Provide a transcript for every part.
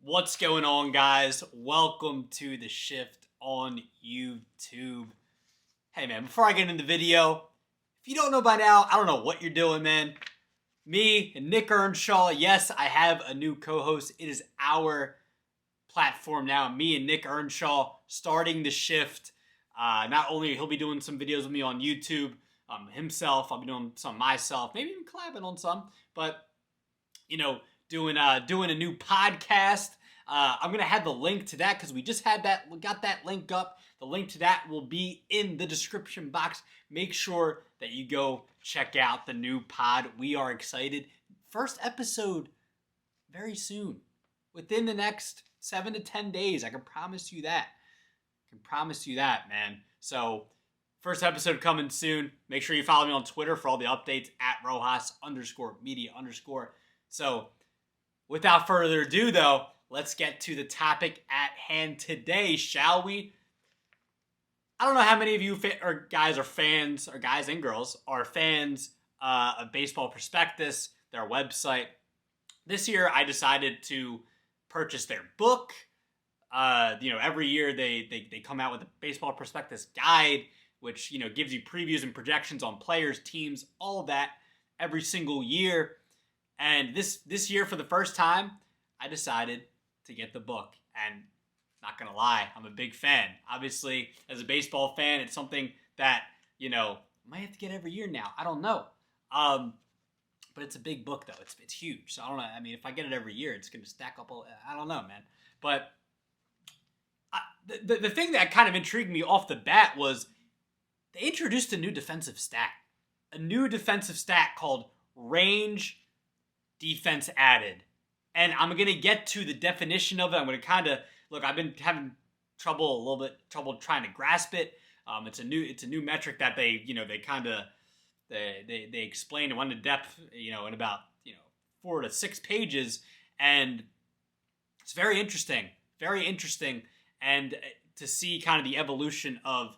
What's going on, guys? Welcome to The Shift on YouTube. Hey, man, before I get into the video, if you don't know by now, I don't know what you're doing, man. Me and Nick Earnshaw, yes, I have a new co-host. It is our platform now. Me and Nick Earnshaw starting The Shift. Not only he'll be doing some videos with me on YouTube himself, I'll be doing some myself, maybe even collabing on some, but, doing a new podcast. I'm gonna have the link to that because we just got that link up. The link to that will be in the description box. Make sure that you go check out the new pod. We are excited. First episode very soon, within the next 7 to 10 days. I can promise you that. Man. So first episode coming soon. Make sure you follow me on Twitter for all the updates at Rojas_media_. So without further ado, though, let's get to the topic at hand today, shall we? I don't know how many of you guys and girls are fans of Baseball Prospectus, their website. This year, I decided to purchase their book. Every year they come out with a Baseball Prospectus guide, which gives you previews and projections on players, teams, all of that every single year. And this year, for the first time, I decided to get the book. And not going to lie, I'm a big fan. Obviously, as a baseball fan, it's something that, I might have to get every year now. I don't know. But it's a big book, though. It's huge. So I don't know. I mean, if I get it every year, it's going to stack up. I don't know, man. But the thing that kind of intrigued me off the bat was they introduced a new defensive stat. A new defensive stat called range defense added. And I'm going to get to the definition of it. I'm going to kind of look. I've been having trouble trying to grasp it. It's a new metric that they explain in one to depth, in about 4 to 6 pages, and it's very interesting, and to see kind of the evolution of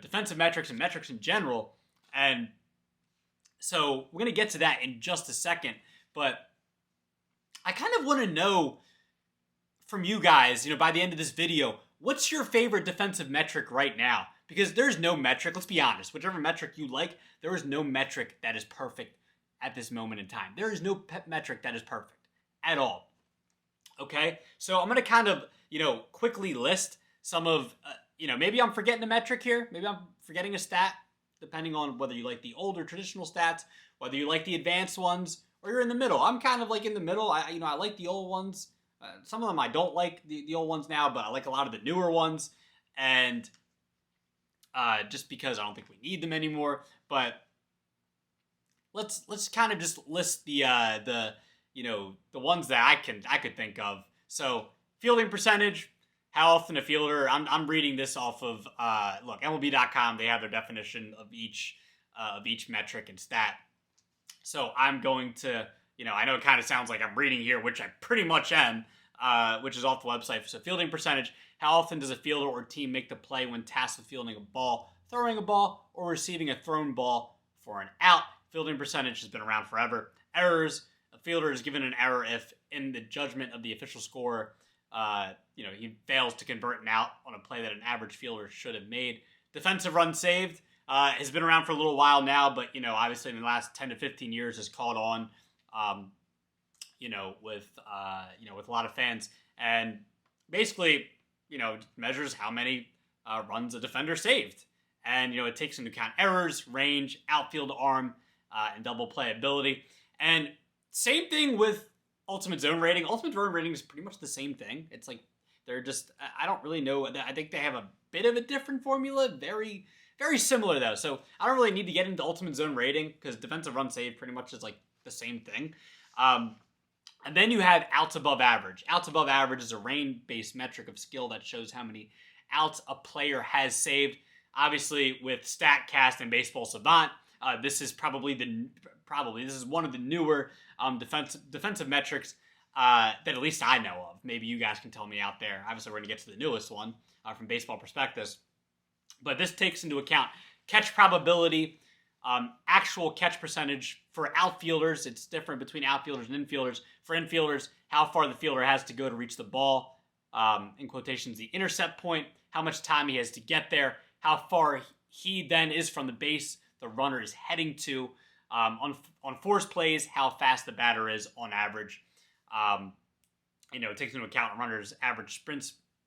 defensive metrics and metrics in general. And so we're going to get to that in just a second, but I kind of want to know from you guys, by the end of this video, what's your favorite defensive metric right now? Because there's no metric, let's be honest, whichever metric you like, there is no metric that is perfect at this moment in time. There is no metric that is perfect at all. Okay? So I'm going to kind of, quickly list some of, maybe I'm forgetting a metric here. Maybe I'm forgetting a stat, depending on whether you like the older traditional stats, whether you like the advanced ones, or you're in the middle. I'm kind of like in the middle. I like the old ones. Some of them I don't like the old ones now, but I like a lot of the newer ones. And just because I don't think we need them anymore. But let's kind of just list the ones that I could think of. So fielding percentage, how often a fielder. I'm reading this off of MLB.com. They have their definition of each metric and stat. So I'm going to, I know it kind of sounds like I'm reading here, which I pretty much am, which is off the website. So fielding percentage, how often does a fielder or team make the play when tasked with fielding a ball, throwing a ball, or receiving a thrown ball for an out? Fielding percentage has been around forever. Errors, a fielder is given an error if, in the judgment of the official scorer, he fails to convert an out on a play that an average fielder should have made. Defensive run saved. Has been around for a little while now, but, obviously in the last 10 to 15 years has caught on, with a lot of fans. And basically, measures how many runs a defender saved. And, it takes into account errors, range, outfield arm, and double playability. And same thing with ultimate zone rating. Ultimate zone rating is pretty much the same thing. It's like they're just, I don't really know. I think they have a bit of a different formula. Very, very similar, though. So I don't really need to get into ultimate zone rating because defensive run save pretty much is like the same thing. And then you have outs above average. Outs above average is a range-based metric of skill that shows how many outs a player has saved. Obviously, with StatCast and Baseball Savant, this is this is one of the newer defensive metrics that at least I know of. Maybe you guys can tell me out there. Obviously, we're going to get to the newest one from Baseball Prospectus. But this takes into account catch probability, Actual catch percentage for outfielders, it's different between outfielders and infielders. For infielders, how far the fielder has to go to reach the ball, in quotations, the intercept point, how much time he has to get there, how far he then is from the base the runner is heading to. On force plays, how fast the batter is on average. It takes into account a runner's average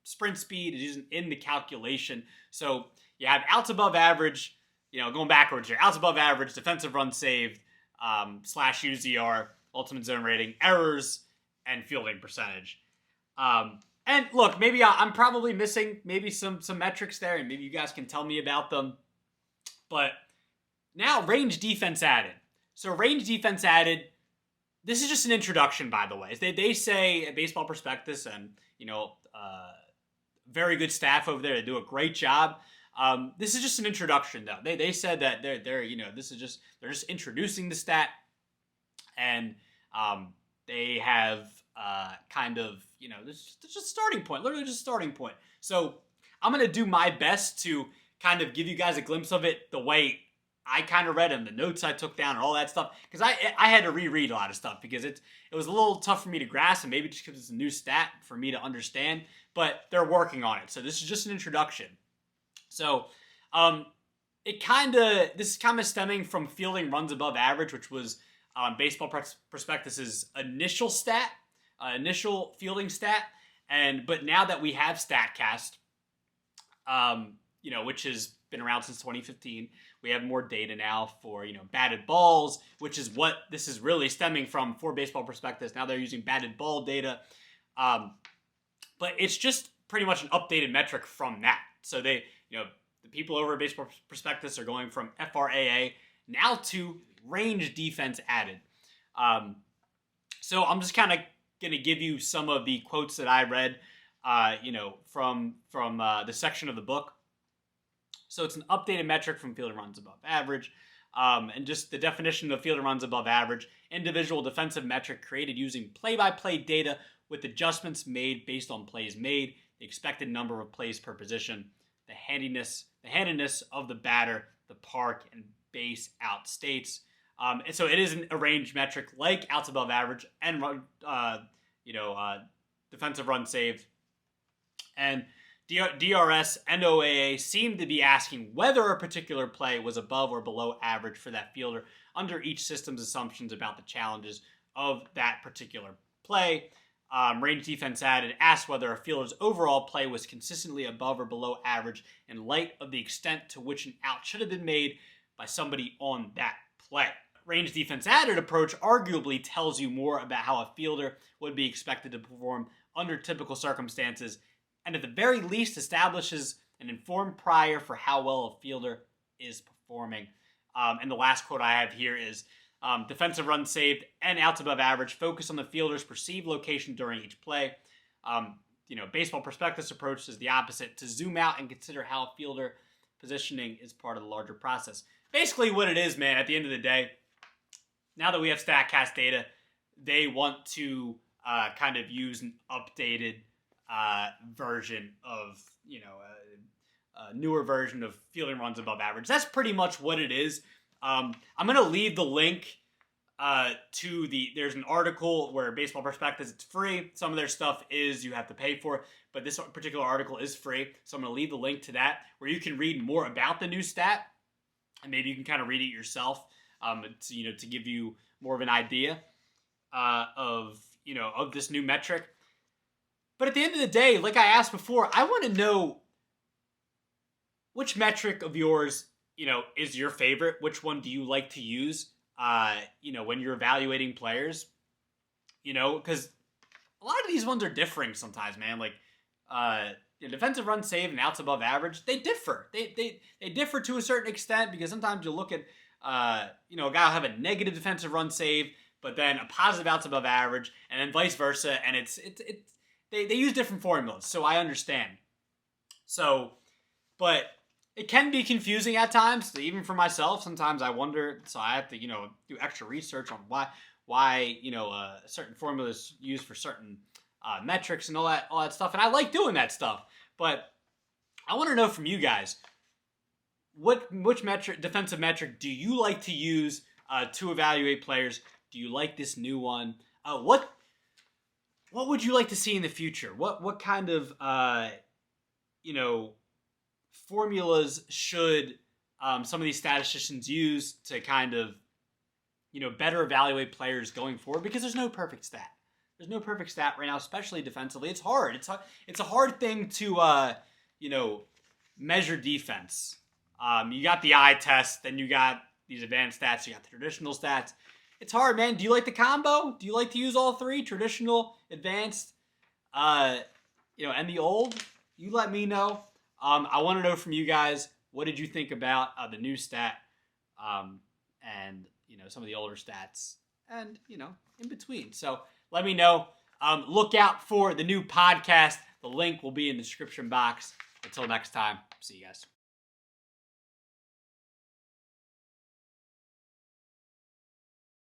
sprint speed is used in the calculation. So you have outs above average, going backwards here. Outs above average, defensive runs saved, slash UZR, ultimate zone rating, errors, and fielding percentage. And look, maybe I'm probably missing maybe some metrics there, and maybe you guys can tell me about them. But now range defense added. So range defense added. This is just an introduction, by the way. They say at Baseball Prospectus, and very good staff over there. They do a great job. This is just an introduction, though. They said that they're they're just introducing the stat, and they have this is just a starting point, literally just a starting point. So I'm gonna do my best to kind of give you guys a glimpse of it the way I kind of read them, the notes I took down, and all that stuff, because I had to reread a lot of stuff because it was a little tough for me to grasp, and maybe just because it's a new stat for me to understand. But they're working on it, so this is just an introduction. So, this is kind of stemming from fielding runs above average, which was Baseball Prospectus's initial stat, initial fielding stat, but now that we have Statcast, which has been around since 2015, we have more data now for batted balls, which is what this is really stemming from for Baseball Prospectus. Now they're using batted ball data, but it's just pretty much an updated metric from that. So the people over at Baseball Prospectus are going from FRAA now to range defense added. So I'm just kind of going to give you some of the quotes that I read, from the section of the book. So it's an updated metric from fielder runs above average. And just the definition of fielder runs above average: individual defensive metric created using play-by-play data with adjustments made based on plays made, the expected number of plays per position, the handedness of the batter, the park and base out states. And so it is a range metric like outs above average and defensive run saved. And DRS and OAA seem to be asking whether a particular play was above or below average for that fielder under each system's assumptions about the challenges of that particular play. Range defense added asks whether a fielder's overall play was consistently above or below average in light of the extent to which an out should have been made by somebody on that play. Range defense added approach arguably tells you more about how a fielder would be expected to perform under typical circumstances, and at the very least establishes an informed prior for how well a fielder is performing. And the last quote I have here is, defensive runs saved and outs above average focus on the fielder's perceived location during each play. Baseball Prospectus approach is the opposite, to zoom out and consider how fielder positioning is part of the larger process. Basically what it is, man, at the end of the day, now that we have Statcast data, they want to kind of use an updated version of, a newer version of fielding runs above average. That's pretty much what it is. I'm going to leave the link there's an article where Baseball Prospectus, it's free. Some of their stuff is you have to pay for, but this particular article is free. So I'm going to leave the link to that where you can read more about the new stat, and maybe you can kind of read it yourself, to give you more of an idea of this new metric. But at the end of the day, like I asked before, I want to know which metric of yours, is your favorite. Which one do you like to use, when you're evaluating players? Because a lot of these ones are differing sometimes, man. Like, defensive run saved and outs above average, they differ. They differ to a certain extent, because sometimes you look at, a guy will have a negative defensive run save, but then a positive outs above average, and then vice versa, and they use different formulas, so I understand. So, but it can be confusing at times, even for myself. Sometimes I wonder, so I have to, do extra research on why certain formulas used for certain metrics and all that stuff. And I like doing that stuff. But I want to know from you guys, which defensive metric do you like to use to evaluate players? Do you like this new one? What would you like to see in the future? What kind of formulas should some of these statisticians use to kind of better evaluate players going forward? Because there's no perfect stat. There's no perfect stat right now, especially defensively. It's hard. It's a hard thing to measure defense. You got the eye test, then you got these advanced stats, you got the traditional stats. It's hard, man. Do you like the combo? Do you like to use all three? Traditional, advanced, and the old? You let me know. I want to know from you guys, what did you think about the new stat, and some of the older stats, and in between. So let me know. Look out for the new podcast. The link will be in the description box. Until next time, see you guys.